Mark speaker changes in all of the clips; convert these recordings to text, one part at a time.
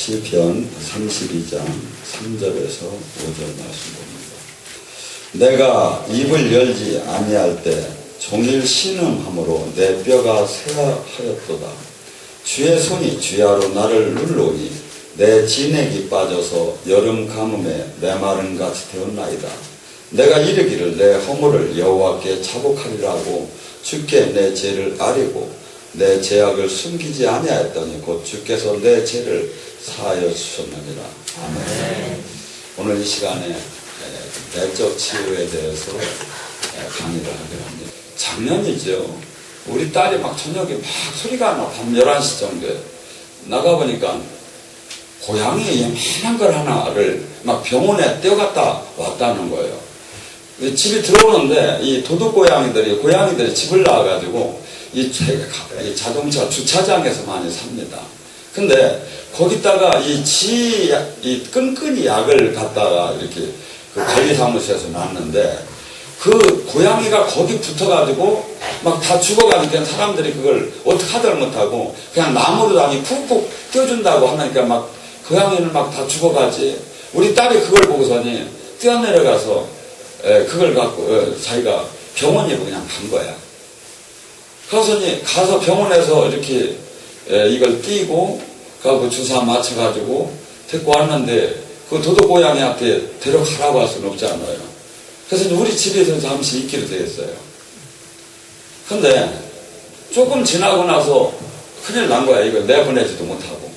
Speaker 1: 시편 32장 3절에서 5절 말씀 봅니다. 내가 입을 열지 아니할 때 종일 신음함으로 내 뼈가 쇠하였도다. 주의 손이 주야로 나를 눌러오니 내 진액이 빠져서 여름 가뭄에 메마른 같이 되었나이다. 내가 이르기를 내 허물을 여호와께 자복하리라고 주께 내 죄를 아뢰고 내 죄악을 숨기지 아니하였더니 곧 주께서 내 죄를 사하여 주셨느니라. 아멘. 오늘 이 시간에 내적 치유에 대해서 강의를 하기로 합니다. 작년이죠. 우리 딸이 막 저녁에 막 소리가 나. 밤 11시 정도에 나가보니까 고양이 예민한 걸 하나를 막 병원에 떼어갔다 왔다는 거예요. 집에 들어오는데 이 고양이들이 집을 나와가지고 이 자동차 주차장에서 많이 삽니다. 근데 거기다가 이 끈끈이 약을 갖다가 이렇게 그 관리사무소에서 놨는데 그 고양이가 거기 붙어가지고 막 다 죽어가니까 사람들이 그걸 어떻게 하들 못하고 그냥 나무로 다니 푹푹 띄워준다고 하니까 막 고양이는 막 다 죽어가지. 우리 딸이 그걸 보고서니 뛰어내려가서 그걸 갖고 자기가 병원에 그냥 간 거야. 가서 병원에서 이렇게 이걸 띄고 그 주사 맞춰가지고 데리고 왔는데 그 도둑고양이한테 데려가라고 할 수는 없잖아요. 그래서 우리 집에서 잠시 있기로 되었어요. 근데 조금 지나고 나서 큰일 난 거야. 이걸 내보내지도 못하고.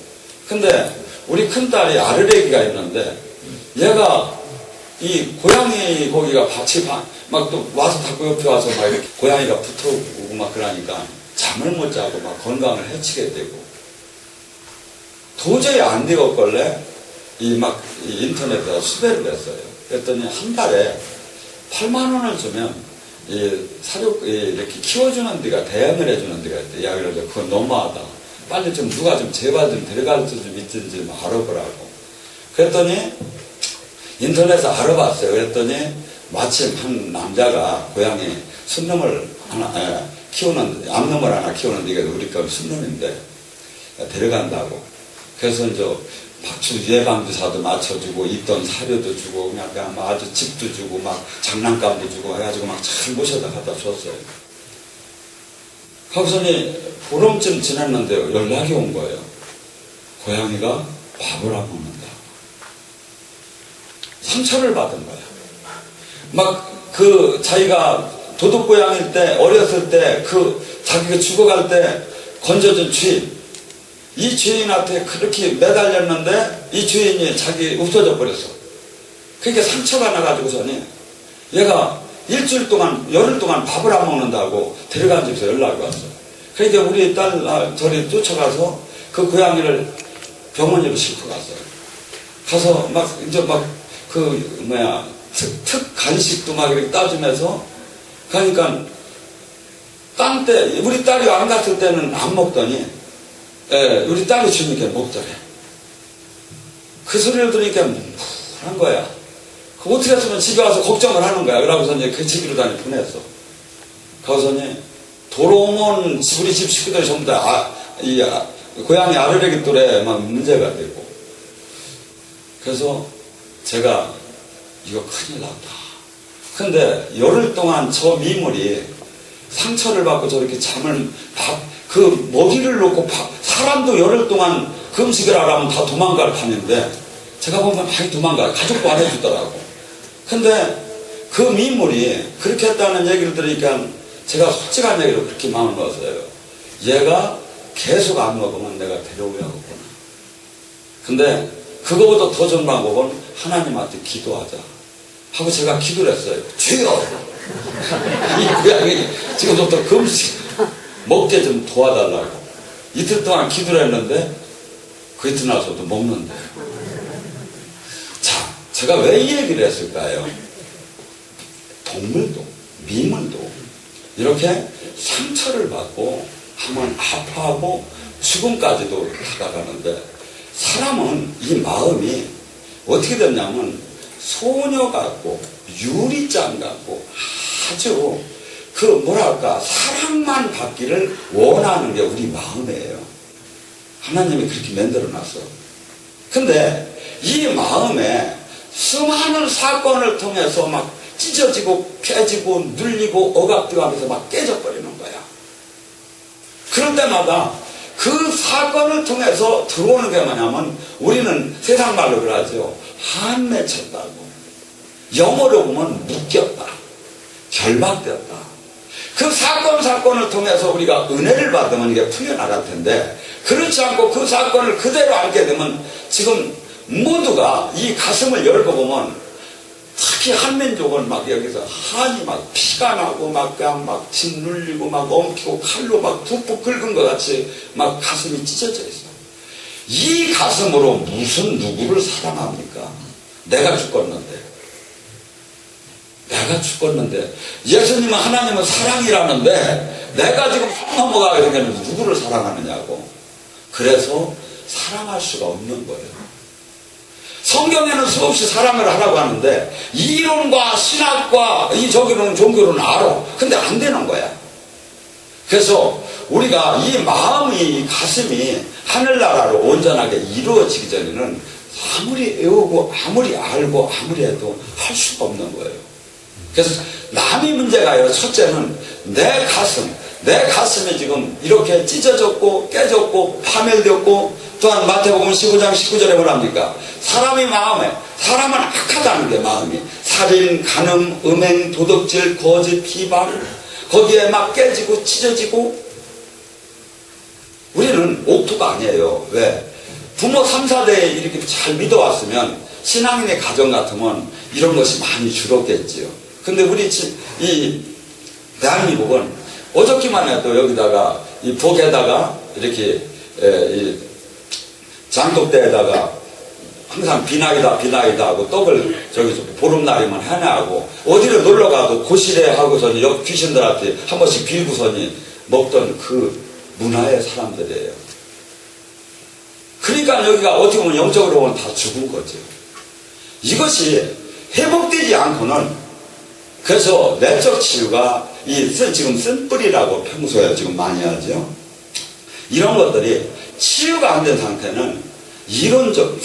Speaker 1: 근데 우리 큰딸이 아르레기가 있는데 얘가 이 고양이 거기가 밭이 막 또 와서 자꾸 옆에 와서 막 이렇게 고양이가 붙어오고 막 그러니까 잠을 못 자고 막 건강을 해치게 되고 도저히 안 되겠걸래 이 인터넷에다 수배를 했어요. 그랬더니 한 달에 8만 원을 주면 이렇게 키워주는 데가 대응을 해주는 데가 있대. 야, 그래서 그건 너무하다. 빨리 좀 누가 좀 제발 좀 데려가서 좀 있든지 좀 알아보라고. 그랬더니 인터넷에서 알아봤어요. 그랬더니 마침 한 남자가 고양이 순놈을 하나 키우는 암놈을 하나 키우는데 이게 우리 거 순놈인데 데려간다고. 그래서 이제 박수 예방주사도 맞춰주고 있던 사료도 주고 그냥 아주 집도 주고 막 장난감도 주고 해가지고 막 잘 모셔다 갖다 줬어요. 거기서니 보름쯤 지났는데 연락이 온 거예요. 고양이가 밥을 안 먹는다. 상처를 받은 거야. 막 자기가 도둑고양이일 때 어렸을 때 자기가 죽어갈 때 건져준 주인, 이 주인한테 그렇게 매달렸는데 이 주인이 자기 없어져 버렸어. 그러니까 상처가 나가지고서니 얘가 일주일 동안 열흘 동안 밥을 안 먹는다고 데려간 집에서 연락이 왔어. 그러니까 우리 딸 저리 쫓아가서 그 고양이를 병원으로 싣고 갔어요. 가서 특 간식도 막 이렇게 따주면서 가니까 딴 때 우리 딸이 안 갔을 때는 안 먹더니 우리 딸이 주니까 먹더래. 그 소리를 들으니까 한 거야. 어떻게 했으면 집에 와서 걱정을 하는 거야. 그러고서 이제 그 집으로 보냈어. 거기서니 돌아오면 우리 집 식구들이 전부 다 고양이 아르레기 또래 막 문제가 되고. 그래서 제가 이거 큰일 났다. 근데 열흘 동안 저 미물이 상처를 받고 저렇게 먹이를 놓고 사람도 열흘 동안 금식을 하라면 다 도망갈 판인데 제가 보면 많이 도망가요. 가족도 안 해주더라고. 근데 그 미물이 그렇게 했다는 얘기를 들으니까 제가 솔직한 얘기로 그렇게 마음을 먹었어요. 얘가 계속 안 먹으면 내가 데려오려고구나. 근데 그거보다 더 좋은 방법은 하나님한테 기도하자 하고 제가 기도를 했어요. 주여! 이 고양이 지금부터 금식 먹게 좀 도와달라고. 이틀 동안 기도를 했는데 그 이튿날서도 먹는데. 자, 제가 왜 이 얘기를 했을까요? 동물도 미물도 이렇게 상처를 받고 하면 아파하고 죽음까지도 다가가는데 사람은 이 마음이 어떻게 됐냐면 소녀 같고 유리잔 같고 아주 사랑만 받기를 원하는 게 우리 마음이에요. 하나님이 그렇게 만들어 놨어. 근데 이 마음에 수많은 사건을 통해서 막 찢어지고 깨지고 눌리고 억압되고 하면서 막 깨져버리는 거야. 그럴 때마다 그 사건을 통해서 들어오는 게 뭐냐면 우리는 세상 말로 그러죠. 한 맺혔다고. 영어로 보면 묶였다. 결박되었다. 그 사건을 통해서 우리가 은혜를 받으면 이게 풀려나갈 텐데 그렇지 않고 그 사건을 그대로 알게 되면 지금 모두가 이 가슴을 열고 보면 특히 한민족은 막 여기서 한이 막 피가 나고 막 그냥 막 짓눌리고 막 엉키고 칼로 막 푹푹 긁은 것 같이 막 가슴이 찢어져 있어. 이 가슴으로 무슨 누구를 사랑합니까? 내가 죽었는데. 예수님은 하나님은 사랑이라는데 내가 지금 넘어가게 생겼는데 누구를 사랑하느냐고. 그래서 사랑할 수가 없는 거예요. 성경에는 수없이 사랑을 하라고 하는데 이론과 신학과 이 저기로는 종교로는 알아. 근데 안 되는 거야. 그래서 우리가 이 마음이 이 가슴이 하늘나라로 온전하게 이루어지기 전에는 아무리 외우고 아무리 알고 아무리 해도 할 수가 없는 거예요. 그래서 남이 문제가요. 첫째는 내 가슴이 지금 이렇게 찢어졌고 깨졌고 파멸되었고 또한 마태복음 15장 19절에 뭐랍니까? 사람의 마음에 사람은 악하다는 게 마음이 살인, 간음, 음행, 도둑질, 거짓, 비방 거기에 막 깨지고 찢어지고 우리는 옥토가 아니에요. 왜? 부모 3, 4대에 이렇게 잘 믿어왔으면 신앙인의 가정 같으면 이런 것이 많이 줄었겠지요. 근데 우리 이 대한민국은 어저께만 해도 여기다가 이 복에다가 이렇게 이 장독대에다가 항상 비나이다 하고 떡을 저기 보름날이면 해내하고 어디를 놀러가도 고시래 하고서는 옆 귀신들한테 한 번씩 빌고서니 먹던 그 문화의 사람들이에요. 그러니까 여기가 어떻게 보면 영적으로 보면 다 죽은 거죠. 이것이 회복되지 않고는 그래서 내적 치유가 지금 쓴뿌리라고 평소에 지금 많이 하죠. 이런 것들이 치유가 안 된 상태는 이론적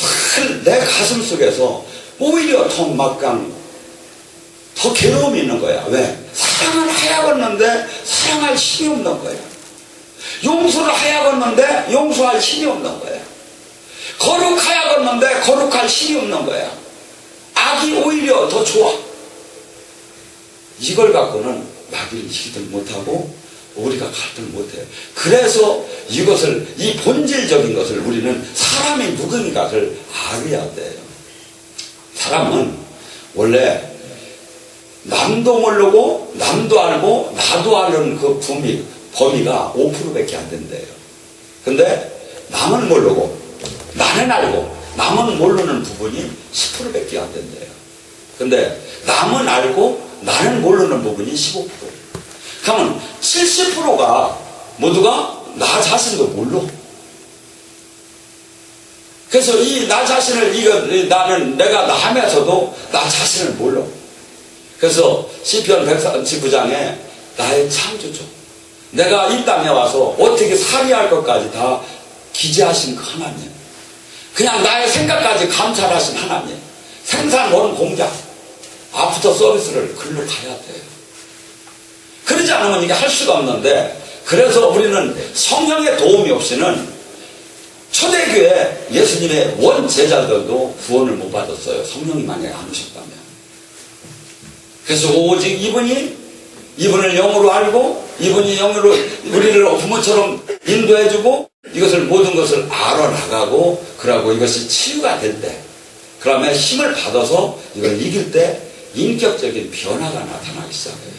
Speaker 1: 내 가슴 속에서 오히려 더 괴로움이 있는 거야. 왜? 사랑을 하야겠는데 사랑할 힘이 없는 거야. 용서를 하야겠는데 용서할 힘이 없는 거야. 거룩하야겠는데 거룩할 힘이 없는 거야. 악이 오히려 더 좋아. 이걸 갖고는 마귀를 이기들 못하고 우리가 갈등 못해요. 그래서 이것을 이 본질적인 것을 우리는 사람의 누군가를 알아야 돼요. 사람은 원래 남도 모르고 남도 알고 나도 아는 그 범위가 5%밖에 안 된대요. 근데 남은 모르고 나는 알고 남은 모르는 부분이 10%밖에 안 된대요. 근데 남은 알고 나는 모르는 부분이 15%. 그러면 70%가 모두가 나 자신도 몰라. 그래서 이 나 자신을 내가 나 하면서도 나 자신을 몰라. 그래서 시편 139장에 나의 창조주, 내가 이 땅에 와서 어떻게 살해할 것까지 다 기재하신 그 하나님, 그냥 나의 생각까지 감찰하신 하나님, 생산원 공작, 아프터 서비스를 글로 가야 돼요. 그러지 않으면 이게 할 수가 없는데, 그래서 우리는 성령의 도움이 없이는 초대교회 예수님의 원제자들도 구원을 못 받았어요. 성령이 만약에 안 오셨다면. 그래서 오직 이분을 영으로 알고 이분이 영으로 우리를 부모처럼 인도해주고 이것을 모든 것을 알아나가고 그러고 이것이 치유가 될 때, 그러면 힘을 받아서 이걸 이길 때 인격적인 변화가 나타나기 시작해요.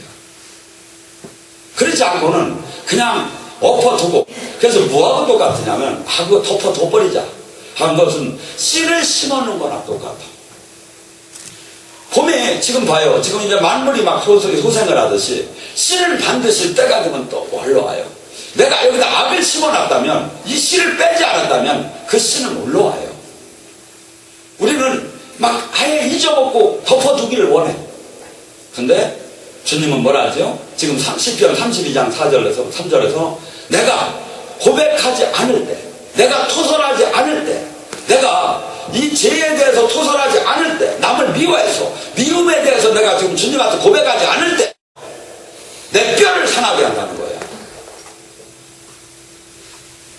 Speaker 1: 그렇지 않고는 그냥 엎어두고, 그래서 뭐하고 똑같으냐면 그거 덮어둬버리자 한 것은 씨를 심어놓은 거나 똑같아. 봄에 지금 봐요. 지금 이제 만물이 막 소생을 하듯이 씨를 반드시 때가 되면 또 올라와요. 내가 여기다 악을 심어놨다면, 이 씨를 빼지 않았다면 그 씨는 올라와요. 우리는 막 아예 잊어먹고 덮어두기를 원해. 근데 주님은 뭐라 하죠? 지금 시편 32장 4절에서 3절에서 내가 고백하지 않을 때, 내가 토설하지 않을 때, 내가 이 죄에 대해서 토설하지 않을 때, 남을 미워해서 미움에 대해서 내가 지금 주님한테 고백하지 않을 때 내 뼈를 상하게 한다는 거야.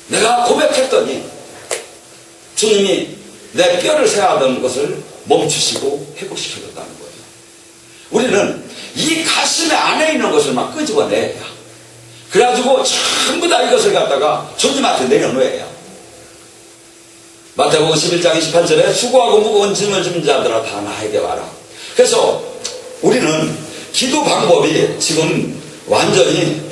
Speaker 1: 내가 고백했더니 주님이 내 뼈를 세하던 것을 멈추시고 회복시켜줬다는 거예요. 우리는 이 가슴에 안에 있는 것을 막 끄집어내야, 그래가지고 전부 다 이것을 갖다가 주님한테 내려놓아야. 마태복음 11장 28절에 수고하고 무거운 짐을 지는 자들아 다 나에게 와라. 그래서 우리는 기도 방법이 지금 완전히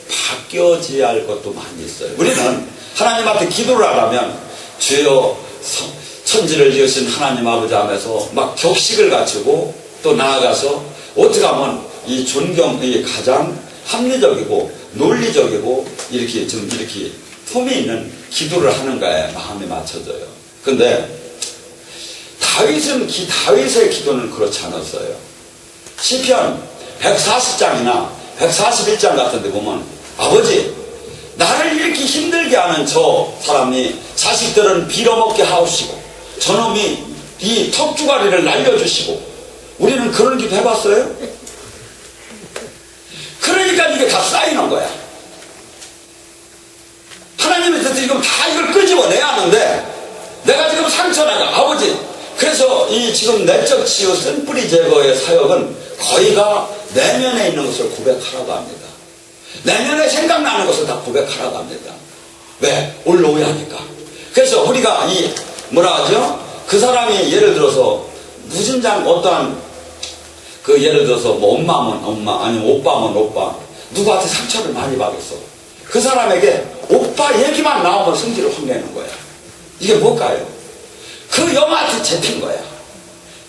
Speaker 1: 바뀌어져야 할 것도 많이 있어요. 우리는 하나님한테 기도를 하려면 주여 천지를 지으신 하나님 아버지 하면서 막 격식을 갖추고 또 나아가서 어떻게 하면 이 존경이 가장 합리적이고 논리적이고 이렇게 좀 이렇게 품이 있는 기도를 하는가에 마음이 맞춰져요. 근데 다윗의 기도는 그렇지 않았어요. 시편 140장이나 141장 같은 데 보면 아버지 나를 이렇게 힘들게 하는 저 사람이 자식들은 빌어먹게 하시고 저놈이 이 턱주가리를 날려주시고, 우리는 그런 기도 해봤어요? 그러니까 이게 다 쌓이는 거야. 하나님이 지금 다 이걸 끄집어내야 하는데 내가 지금 상처나가 아버지. 그래서 이 지금 내적 치유 쓴뿌리 제거의 사역은 거의가 내면에 있는 것을 고백하라고 합니다. 내면에 생각나는 것을 다 고백하라고 합니다. 왜? 올라오야 하니까. 그래서 우리가 이 뭐라 하죠? 그 사람이 예를 들어서 무진장 어떠한 그 예를 들어서 뭐 엄마면 엄마 아니면 오빠면 오빠, 누구한테 상처를 많이 받았어. 그 사람에게 오빠 얘기만 나오면 성질을 확 내는 거야. 이게 뭘까요? 그 영화한테 잡힌 거야.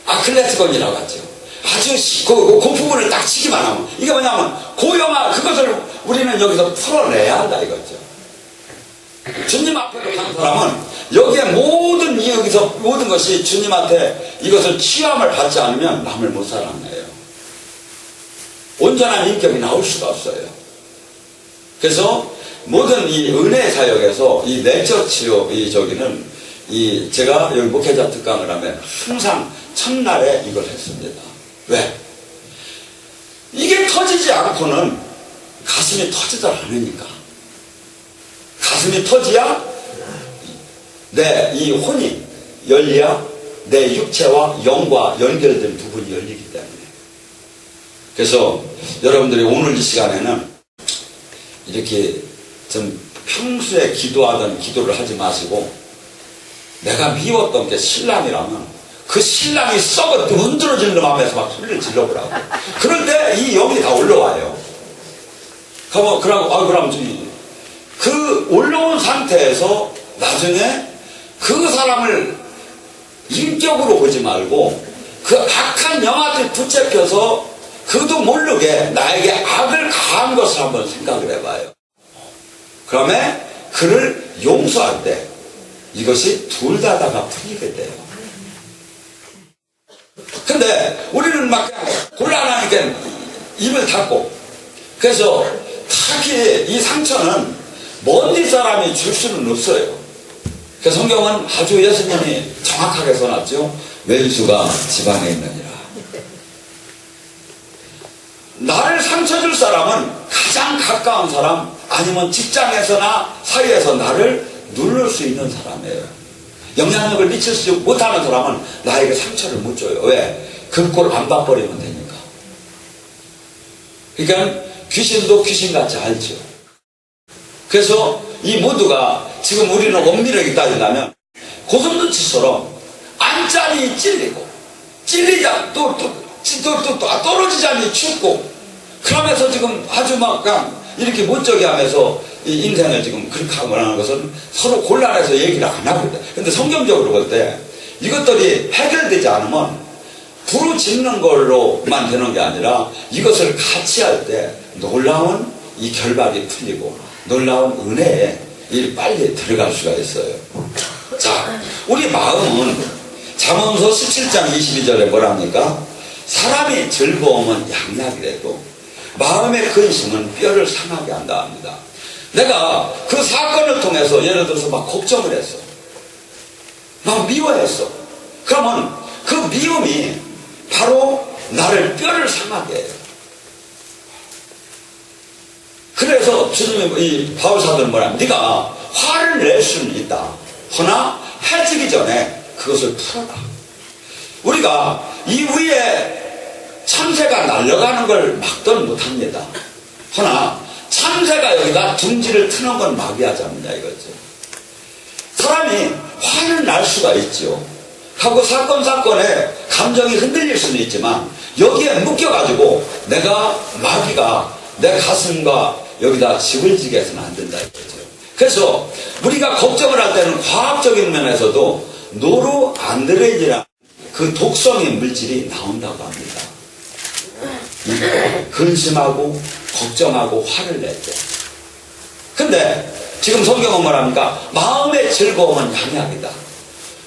Speaker 1: 아클레스건이라고 하죠. 아주 그 부분을 딱 치기만 하면, 이게 뭐냐면 그 영화 그것을 우리는 여기서 풀어내야 한다 이거죠. 주님 앞에 가는 사람은 여기에 여기서 모든 것이 주님한테 이것을 취함을 받지 않으면 남을 못 살아내요. 온전한 인격이 나올 수가 없어요. 그래서 모든 이 은혜 사역에서 이 내적 치유 제가 여기 목회자 특강을 하면 항상 첫날에 이걸 했습니다. 왜? 이게 터지지 않고는 가슴이 터지질 않으니까. 가슴이 터지야 내 이 혼이 열려야 내 육체와 영과 연결된 부분이 열리기 때문에. 그래서 여러분들이 오늘 이 시간에는 이렇게 좀 평소에 기도하던 기도를 하지 마시고, 내가 미웠던 게 신랑이라면 그 신랑이 썩어 문드러지는 놈하면서 막 소리를 질러보라고. 그런데 이 영이 다 올라와요. 그럼 그 올라온 상태에서 나중에 그 사람을 인격으로 보지 말고 그 악한 영한테 붙잡혀서 그도 모르게 나에게 악을 가한 것을 한번 생각을 해봐요. 그러면 그를 용서할 때 이것이 둘 다가 풀리게 돼요. 근데 우리는 막 곤란하니까 입을 닫고, 그래서 특히 이 상처는 먼 사람이 줄 수는 없어요. 그 성경은 아주 예수님이 정확하게 써놨죠. 왼수가 집안에 있느니라. 나를 상처 줄 사람은 가장 가까운 사람, 아니면 직장에서나 사이에서 나를 누를 수 있는 사람이에요. 영향력을 미칠 수 못하는 사람은 나에게 상처를 못 줘요. 왜? 그 꼴 안 봐버리면 되니까. 그러니까 귀신도 귀신같이 알죠. 그래서 이 모두가 지금 우리는 엄밀하게 따지려면 고슴도치처럼 안짜리 찔리자 또 떨어지자니 죽고, 그러면서 지금 아주 막 이렇게 못되게 하면서 이 인생을 지금 그렇게 하는 것은 서로 곤란해서 얘기를 안 하거든. 근데 성경적으로 볼 때 이것들이 해결되지 않으면 부르짖는 걸로만 되는 게 아니라 이것을 같이 할 때 놀라운 이 결박이 풀리고 놀라운 은혜에 빨리 들어갈 수가 있어요. 자, 우리 마음은 잠언서 17장 22절에 뭐랍니까? 사람이 즐거움은 양약이라도 마음의 근심은 뼈를 상하게 한다 합니다. 내가 그 사건을 통해서 예를 들어서 막 걱정을 했어. 막 미워했어. 그러면 그 미움이 바로 나를 뼈를 상하게 해요. 그래서 주님이 이 바울사도는 뭐냐면 네가 화를 낼 수는 있다. 허나 해지기 전에 그것을 풀어라. 우리가 이 위에 참새가 날아가는 걸 막든 못합니다. 허나 참새가 여기다 둥지를 트는 건 막이하지 않느냐 이거죠. 사람이 화는 날 수가 있죠. 하고 사건에 감정이 흔들릴 수는 있지만 여기에 묶여가지고 마귀가 내 가슴과 여기다 집을 지게 해서는 안 된다 이거죠. 그래서 우리가 걱정을 할 때는 과학적인 면에서도 노르안드레진이라는 그 독성의 물질이 나온다고 합니다. 근심하고 걱정하고 화를 낼 때. 근데 지금 성경은 뭐랍니까? 마음의 즐거움은 양약이다.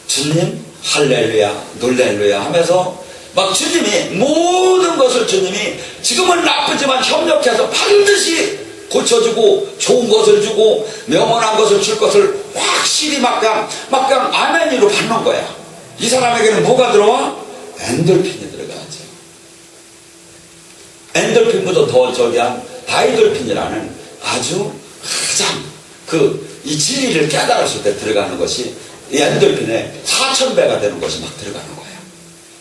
Speaker 1: 주님 할렐루야 놀렐루야 하면서 막 주님이 모든 것을 주님이 지금은 나쁘지만 협력해서 반드시 고쳐주고 좋은 것을 주고 명언한 것을 줄 것을 확실히 막 그냥 아멘으로 받는 거야. 이 사람에게는 뭐가 들어와? 엔돌핀이 들어가죠. 엔돌핀보다 더 저기한 다이돌핀이라는 아주 가장 이 진리를 깨달았을 때 들어가는 것이 이 엔돌핀의 4000배가 되는 것이 막 들어가는 거예요.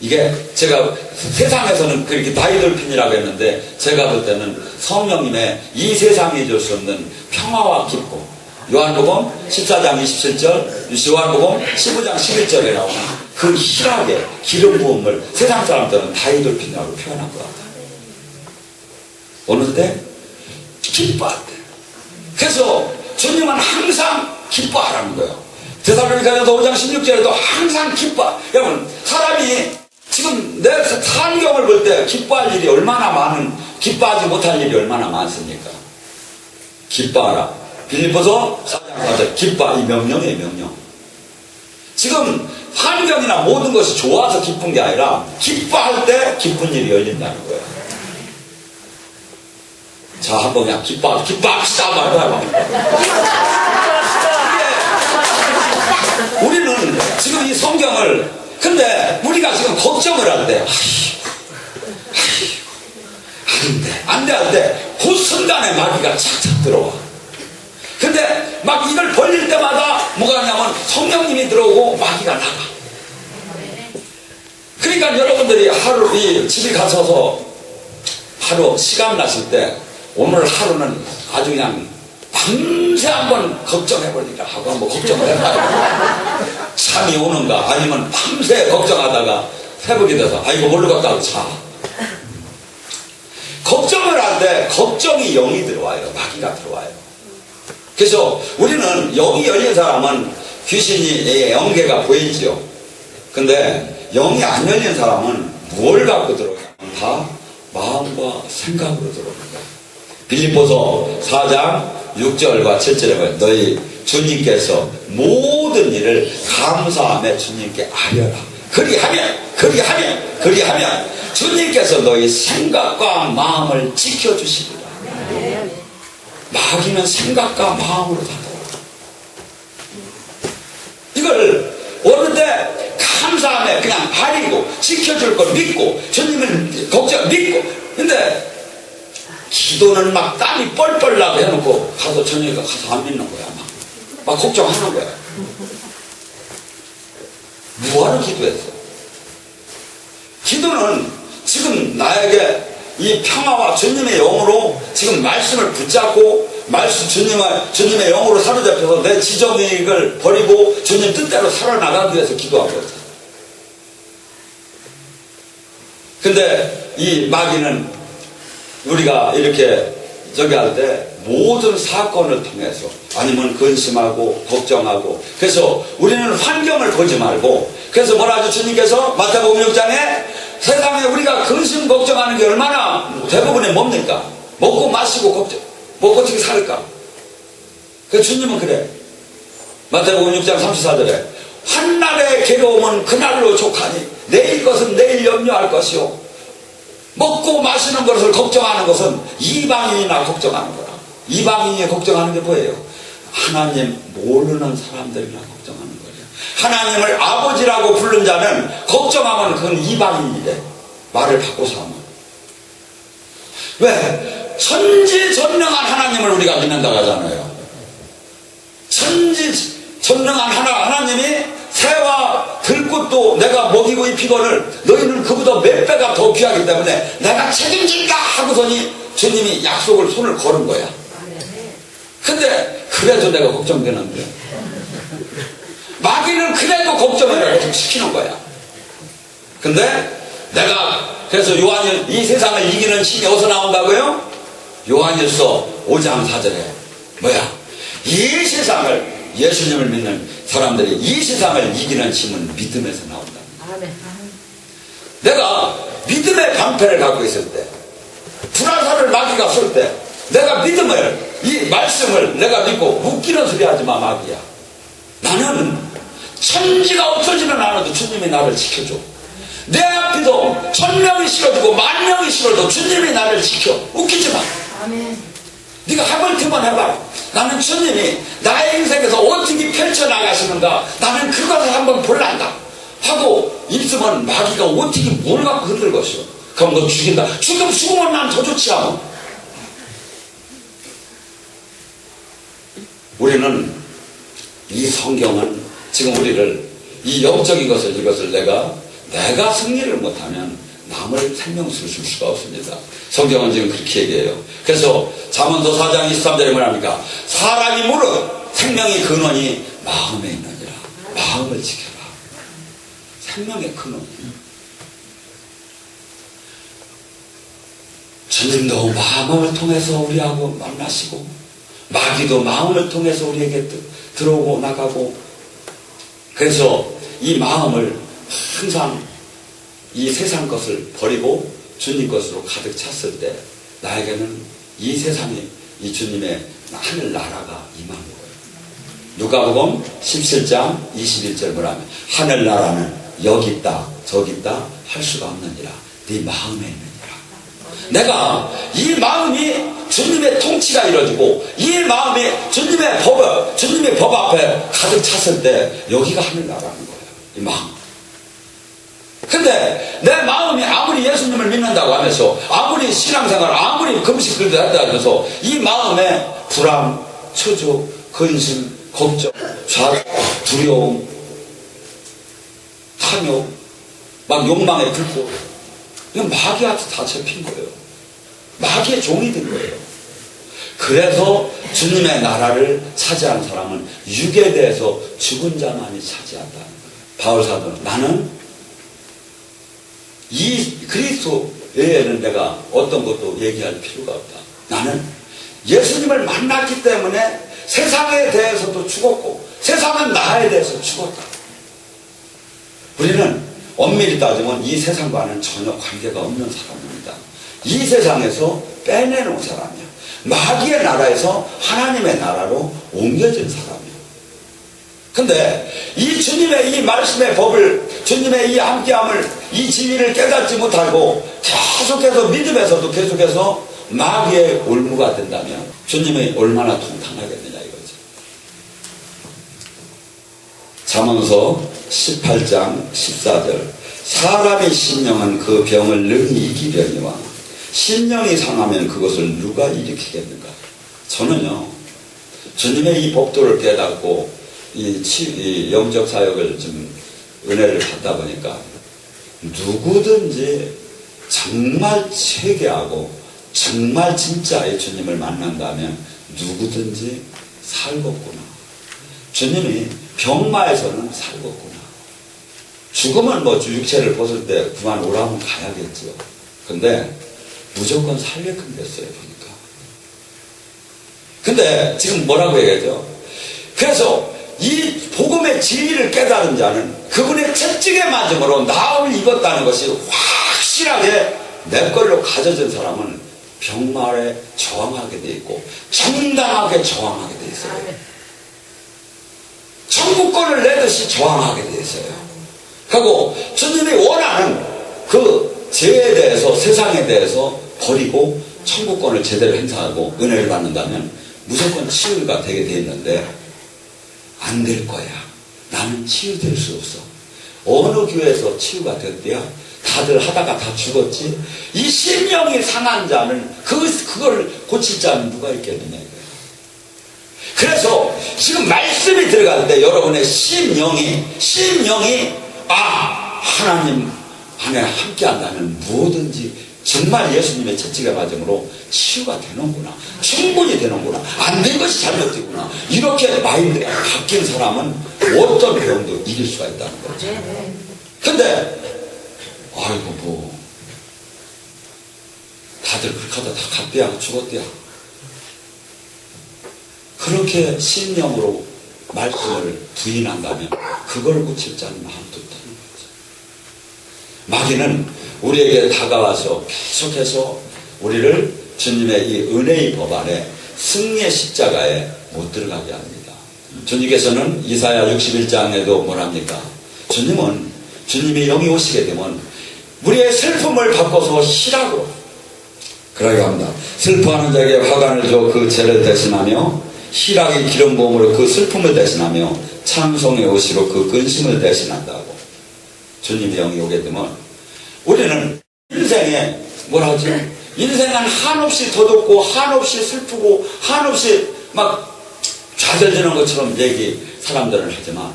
Speaker 1: 이게 제가 세상에서는 그렇게 다이돌핀이라고 했는데 제가 볼 때는 성령님의 이 세상이 줄 수 없는 평화와 기쁨. 요한복음 14장 27절, 요한복음 15장 11절에 나오는 그 희락의 기름 부음을 세상 사람들은 다이돌핀이라고 표현한 것 같아요. 어느 때? 기뻐할 때. 그래서 주님은 항상 기뻐하라는 거예요. 데살로니가서 5장 16절에도 항상 기뻐. 여러분, 사람이 지금 내 환경을 볼 때 기뻐할 일이 얼마나 기뻐하지 못할 일이 얼마나 많습니까? 기뻐하라. 빌립보서 4장 4절 기뻐. 이 명령이에요, 명령. 지금 환경이나 모든 것이 좋아서 기쁜 게 아니라 기뻐할 때 기쁜 일이 열린다는 거예요. 자, 한번 그냥 기뻐합시다 말고 우리는 지금 이 성경을 근데 우리가 지금 걱정을 할 때 안돼 할 때 그 순간에 마귀가 착착 들어와. 근데 막 이걸 벌릴 때마다 뭐가 하냐면 성령님이 들어오고 마귀가 나가. 그러니까 여러분들이 하루 집에 가셔서 하루 시간 나실 때 오늘 하루는 아주 그냥 밤새 한번 걱정해버리라 하고 한번 걱정을 해봐요. 잠이 오는가 아니면 밤새 걱정하다가 새벽이 돼서 아이고 뭘로 갔다 하고 자. 걱정을 할 때 걱정이 영이 들어와요. 마귀가 들어와요. 그래서 우리는 영이 열린 사람은 귀신이 영계가 보이지요. 근데 영이 안 열린 사람은 뭘 갖고 들어오냐 다 마음과 생각으로 들어옵니다. 빌립보서 4장 6절과 7절에 보면 너희 주님께서 모든 일을 감사하며 주님께 아뢰라. 그리하면 주님께서 너희 생각과 마음을 지켜주시리라. 마귀는 생각과 마음으로 다가와. 이걸 어느 때 감사하며 그냥 아뢰고 지켜줄 걸 믿고 주님을 믿고 근데 기도는 막 땀이 뻘뻘 나게 해놓고 가서 저녁에 가서 안 믿는 거야. 막 걱정하는 거야. 뭐하러 기도했어? 기도는 지금 나에게 이 평화와 주님의 영으로 지금 말씀을 붙잡고 주님의 영으로 사로잡혀서 내 지정의익을 버리고 주님 뜻대로 살아나가기 위해서 기도한 거죠. 근데 이 마귀는 우리가 이렇게 할 때 모든 사건을 통해서 아니면 근심하고 걱정하고 그래서 우리는 환경을 보지 말고 그래서 뭐라 하죠? 주님께서 마태복음 6장에 세상에 우리가 근심 걱정하는 게 얼마나 대부분이 뭡니까? 먹고 마시고 걱정 먹고 어떻게 살을까? 그래서 주님은 그래 마태복음 6장 34절에 한날의 괴로움은 그날로 족하니 내일 것은 내일 염려할 것이요 먹고 마시는 것을 걱정하는 것은 이방인이나 걱정하는 거라. 이방인이 걱정하는 게 뭐예요? 하나님 모르는 사람들이나 걱정하는 거예요. 하나님을 아버지라고 부른 자는 걱정하면 그건 이방인이래. 말을 바꿔서 하면. 왜? 천지전능한 하나님을 우리가 믿는다고 하잖아요. 천지전능한 하나님이 새와 들꽃도 내가 먹이고 입히거늘 너희는 그보다 몇 배가 더 귀하기 때문에 내가 책임진다 하고서니 주님이 약속을 손을 걸은 거야. 근데 그래도 내가 걱정되는데 마귀는 그래도 걱정을 계속 시키는 거야. 근데 내가 그래서 요한일 이 세상을 이기는 힘이 어디서 나온다고요? 요한일서 5장 4절에 뭐야? 이 세상을 예수님을 믿는 사람들이 이 세상을 이기는 힘은 믿음에서 나온다. 내가 믿음의 방패를 갖고 있을 때 불화살을 마귀가 쏠 때 내가 믿음을 이 말씀을 내가 믿고 웃기는 소리 하지 마 마귀야. 나는 천지가 없어지는 않아도 주님이 나를 지켜줘. 내 앞에도 1000명이 실어주고 10,000명이 실어도 주님이 나를 지켜. 웃기지 마. 네가 해볼트만 해봐. 나는 주님이 나의 인생에서 어떻게 펼쳐나가시는가 나는 그것을 한번 볼란다 하고 입술은 마귀가 어떻게 뭘 갖고 흔들 것이오. 그럼 너 죽인다. 죽으면 난 더 좋지 않아. 우리는 이 성경은 지금 우리를 이 영적인 것을 이것을 내가 승리를 못하면 남을 생명수를 줄 수가 없습니다. 성경은 지금 그렇게 얘기해요. 그래서 잠언서 4장 23절에 뭐랍니까? 사람이 무릇 생명의 근원이 마음에 있느니라. 마음을 지켜라. 생명의 근원. 주님도 마음을 통해서 우리하고 만나시고 마귀도 마음을 통해서 우리에게 들어오고 나가고 그래서 이 마음을 항상 이 세상 것을 버리고 주님 것으로 가득 찼을 때 나에게는 이 세상에 이 주님의 하늘 나라가 임하는 거예요. 누가복음 17장 21절 뭐라면 하늘나라는 여기 있다 저기 있다 할 수가 없느니라. 네 마음에 있느니라. 내가 이 마음이 주님의 통치가 이루어지고 이 마음이 주님의 법 앞에 가득 찼을 때 여기가 하늘나라는 거예요. 이 마음. 근데 내 마음이 아무리 예수님을 믿는다고 하면서 아무리 신앙생활 아무리 금식 그리다 하면서 이 마음에 불안, 초조, 근심, 걱정, 좌, 두려움, 탐욕, 막 욕망의 불꽃 이건 마귀한테 다 잡힌 거예요. 마귀의 종이 된 거예요. 그래서 주님의 나라를 차지한 사람은 육에 대해서 죽은 자만이 차지한다는 거예요. 바울 사도는 나는 이 그리스도 외에는 내가 어떤 것도 얘기할 필요가 없다. 나는 예수님을 만났기 때문에 세상에 대해서도 죽었고 세상은 나에 대해서 죽었다. 우리는 엄밀히 따지면 이 세상과는 전혀 관계가 없는 사람입니다. 이 세상에서 빼내놓은 사람이야. 마귀의 나라에서 하나님의 나라로 옮겨진 사람이야. 근데 이 주님의 이 말씀의 법을 주님의 이 함께함을 이 진리를 깨닫지 못하고 계속해서 믿음에서도 계속해서 마귀의 올무가 된다면 주님이 얼마나 통탄하겠느냐 이거죠. 잠언서 18장 14절 사람의 신령은 그 병을 능히 이기려니와 신령이 상하면 그것을 누가 일으키겠는가. 저는요 주님의 이 법도를 깨닫고 이 영적 사역을 좀 은혜를 받다 보니까 누구든지 정말 회개하고 정말 진짜의 주님을 만난다면 누구든지 살겠구나. 주님이 병마에서는 살겠구나. 죽으면 뭐 육체를 벗을 때 그만 오라면 가야겠죠. 근데 무조건 살게끔 됐어요 보니까. 근데 지금 뭐라고 얘기하죠? 그래서 이 복음의 진리를 깨달은 자는 그분의 채찍의 만짐으로 나을 입었다는 것이 확실하게 내 걸로 가져진 사람은 병말에 저항하게 돼 있고 정당하게 저항하게 돼 있어요. 천국권을 내듯이 저항하게 돼 있어요. 그리고 주님이 원하는 그 죄에 대해서 세상에 대해서 버리고 천국권을 제대로 행사하고 은혜를 받는다면 무조건 치유가 되게 돼 있는데 안 될 거야. 나는 치유될 수 없어. 어느 교회에서 치유가 됐대야? 다들 하다가 다 죽었지. 이 심령이 상한 자는 그걸 고칠 자는 누가 있겠느냐 이거예요. 그래서 지금 말씀이 들어갈 때 여러분의 심령이 하나님 안에 함께 한다면 뭐든지 정말 예수님의 채찍의 과정으로 치유가 되는구나, 충분히 되는구나, 안 된 것이 잘못되구나, 이렇게 마인드가 바뀐 사람은 어떤 병도 이길 수가 있다는 거죠. 근데 아이고 뭐 다들 그렇게 하다 다 갔대야, 죽었대야. 그렇게 신념으로 말씀을 부인한다면 그걸 고칠 자는 아무도 없다는 거죠. 마귀는 우리에게 다가와서 계속해서 우리를 주님의 이 은혜의 법 안에 승리의 십자가에 못 들어가게 합니다. 주님께서는 이사야 61장에도 뭐랍니까? 주님이 영이 오시게 되면 우리의 슬픔을 바꿔서 희락으로 그러게 합니다. 슬퍼하는 자에게 화관을 줘 그 죄를 대신하며 희락의 기름 부음으로 그 슬픔을 대신하며 찬송의 옷으로 그 근심을 대신한다고. 주님의 영이 오게 되면 우리는 인생에 인생은 한없이 더덥고 한없이 슬프고 한없이 막 좌절되는 것처럼 사람들은 하지만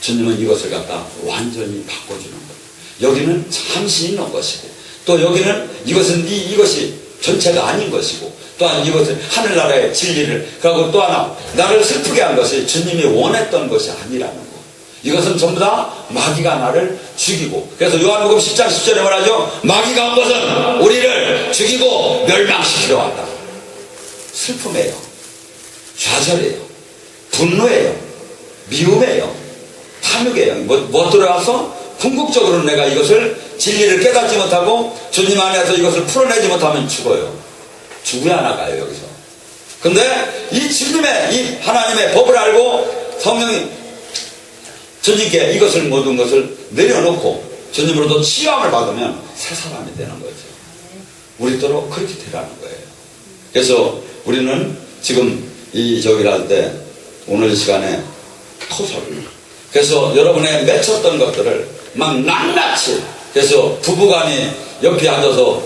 Speaker 1: 주님은 이것을 갖다 완전히 바꿔주는 거예요. 여기는 잠시 있는 것이고 또 여기는 이것이 전체가 아닌 것이고 또한 이것을 하늘나라의 진리를 그리고 또 하나 나를 슬프게 한 것이 주님이 원했던 것이 아니라는 거. 이것은 전부 다 마귀가 나를 죽이고, 그래서 요한복음 10장 10절에 말하죠. 마귀가 온 것은 우리를 죽이고 멸망시키러 왔다. 슬픔이에요, 좌절이에요, 분노예요, 미움이에요, 탐욕이에요. 뭐 들어와서 궁극적으로는 내가 이것을 진리를 깨닫지 못하고 주님 안에서 이것을 풀어내지 못하면 죽어요. 죽어야 나가요 여기서. 근데 이 주님의 이 하나님의 법을 알고 성령이 주님께 이것을 모든 것을 내려놓고 주님으로부터 치유함을 받으면 새 사람이 되는 거죠. 우리도록 그렇게 되라는 거예요. 그래서 우리는 지금 저기를 할 때 오늘 시간에 토설, 그래서 여러분의 맺혔던 것들을 막 낱낱이, 그래서 부부간이 옆에 앉아서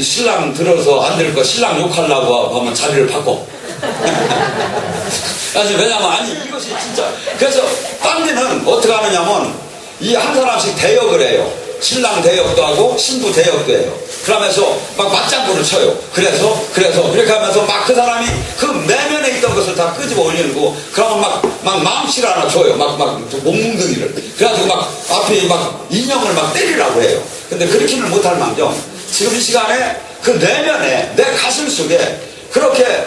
Speaker 1: 신랑 들어서 안 될 거 신랑 욕하려고 하면 자리를 바꿔. 왜냐면 이것이 진짜. 그래서 딴 데는 어떻게 하느냐면 이 한 사람씩 대역을 해요. 신랑 대역도 하고 신부 대역도 해요. 그러면서 막 맞장구를 쳐요. 그래서 그렇게 하면서 막 그 사람이 그 내면에 있던 것을 다 끄집어 올리고 그러면 막 망치를 하나 줘요. 막 몸뭉덩이를. 그래가지고 막 앞에 막 인형을 막 때리라고 해요. 근데 그렇게는 못할 망정 지금 이 시간에 그 내면에 내 가슴 속에 그렇게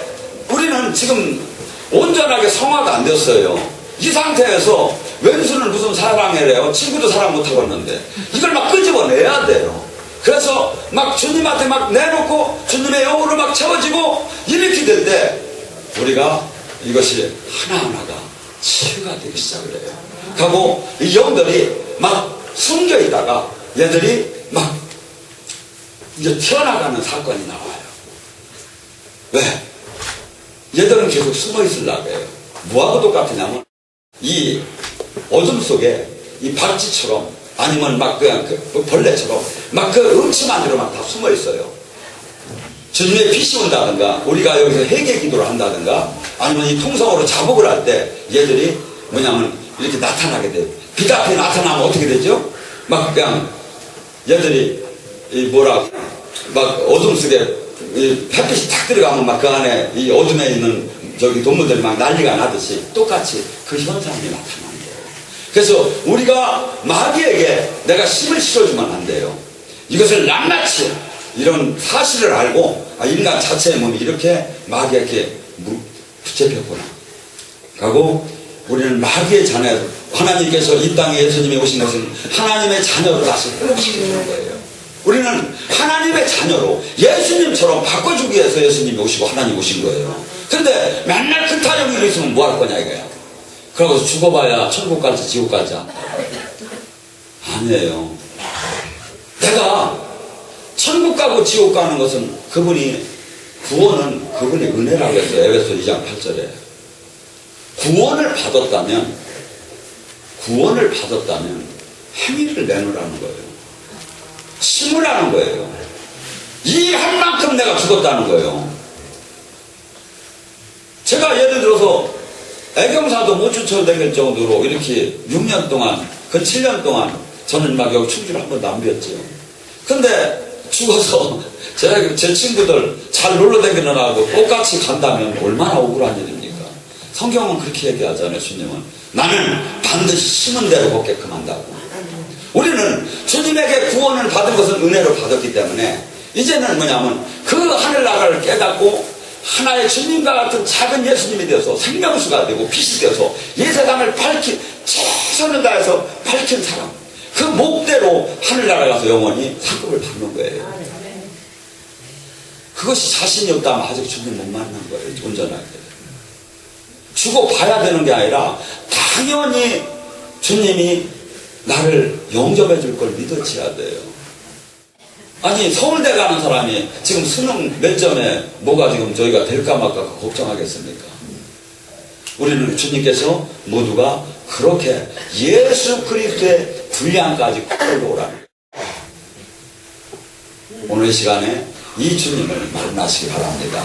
Speaker 1: 우리는 지금 온전하게 성화가 안 됐어요. 이 상태에서 왼수는 무슨 사랑을 해요? 친구도 사랑 못하고 있는데 이걸 막 끄집어내야 돼요. 그래서 막 주님한테 막 내놓고 주님의 영으로 막 채워지고 이렇게 될 때 우리가 이것이 하나하나가 치유가 되기 시작을 해요. 하고 이 영들이 막 숨겨 있다가 얘들이 막 이제 튀어나가는 사건이 나와요. 왜? 얘들은 계속 숨어 있으려고 해요. 뭐하고 똑같으냐면 이 어둠 속에 이 박쥐처럼 아니면 막 그냥 그 벌레처럼 막 그 음침한 데로 막 다 숨어 있어요. 주님의 빛이 온다든가 우리가 여기서 회개 기도를 한다든가 아니면 이 통성으로 자복을 할 때 얘들이 뭐냐면 이렇게 나타나게 돼요. 빛 앞에 나타나면 어떻게 되죠? 막 그냥 얘들이 막 어둠 속에 햇빛이 탁 들어가면 막 그 안에 이 어둠에 있는 저기 동물들이 막 난리가 나듯이 똑같이 그 현상이 나타나는 거예요. 그래서 우리가 마귀에게 내가 힘을 실어주면 안 돼요. 이것을 낱낱이 이런 사실을 알고 인간 자체의 몸이 이렇게 마귀에게 붙잡혔구나 하고 우리는 마귀의 자녀, 하나님께서 이 땅에 예수님이 오신 것은 하나님의 자녀로 다시 회복시키는 거예요. 우리는 하나님의 자녀로 예수님처럼 바꿔주기 위해서 예수님이 오시고 하나님 오신 거예요. 근데 맨날 그 타령이 있으면 뭐 할 거냐 이거야. 그러고 죽어봐야 천국 갈지 지옥 갈지 아니에요. 내가 천국 가고 지옥 가는 것은 구원은 그분의 은혜라고 했어요. 에베소 2장 8절에. 구원을 받았다면 구원을 받았다면 행위를 내놓으라는 거예요. 심으라는 거예요. 일할 만큼 내가 죽었다는 거예요. 제가 예를 들어서 애경사도 못 쫓아다닐 정도로 이렇게 6년 동안, 그 7년 동안 저는 막 여기 충주를 한 번도 안 비웠죠. 근데 죽어서 제 친구들 잘 놀러 다니느라고 똑같이 간다면 얼마나 억울한 일입니까? 성경은 그렇게 얘기하잖아요. 주님은 나는 반드시 심은 대로 걷게끔 한다고. 우리는 주님에게 구원을 받은 것은 은혜로 받았기 때문에 이제는 뭐냐면 그 하늘나라를 깨닫고 하나의 주님과 같은 작은 예수님이 되어서 생명수가 되고 빛이 되어서 이 세상을 밝힌, 최선을 다해서 밝힌 사람, 그 목대로 하늘나라 가서 영원히 상급을 받는 거예요. 그것이 자신이 없다면 아직 주님 못 만난 거예요. 온전하게 죽어봐야 되는 게 아니라 당연히 주님이 나를 영접해 줄 걸 믿어줘야 돼요. 아니 서울대 가는 사람이 지금 수능 몇 점에 뭐가 지금 저희가 될까 말까 걱정하겠습니까? 우리는 주님께서 모두가 그렇게 예수 그리스도의 분량까지 끌어오라는 거예요. 오늘 이 시간에 이 주님을 만나시기 바랍니다.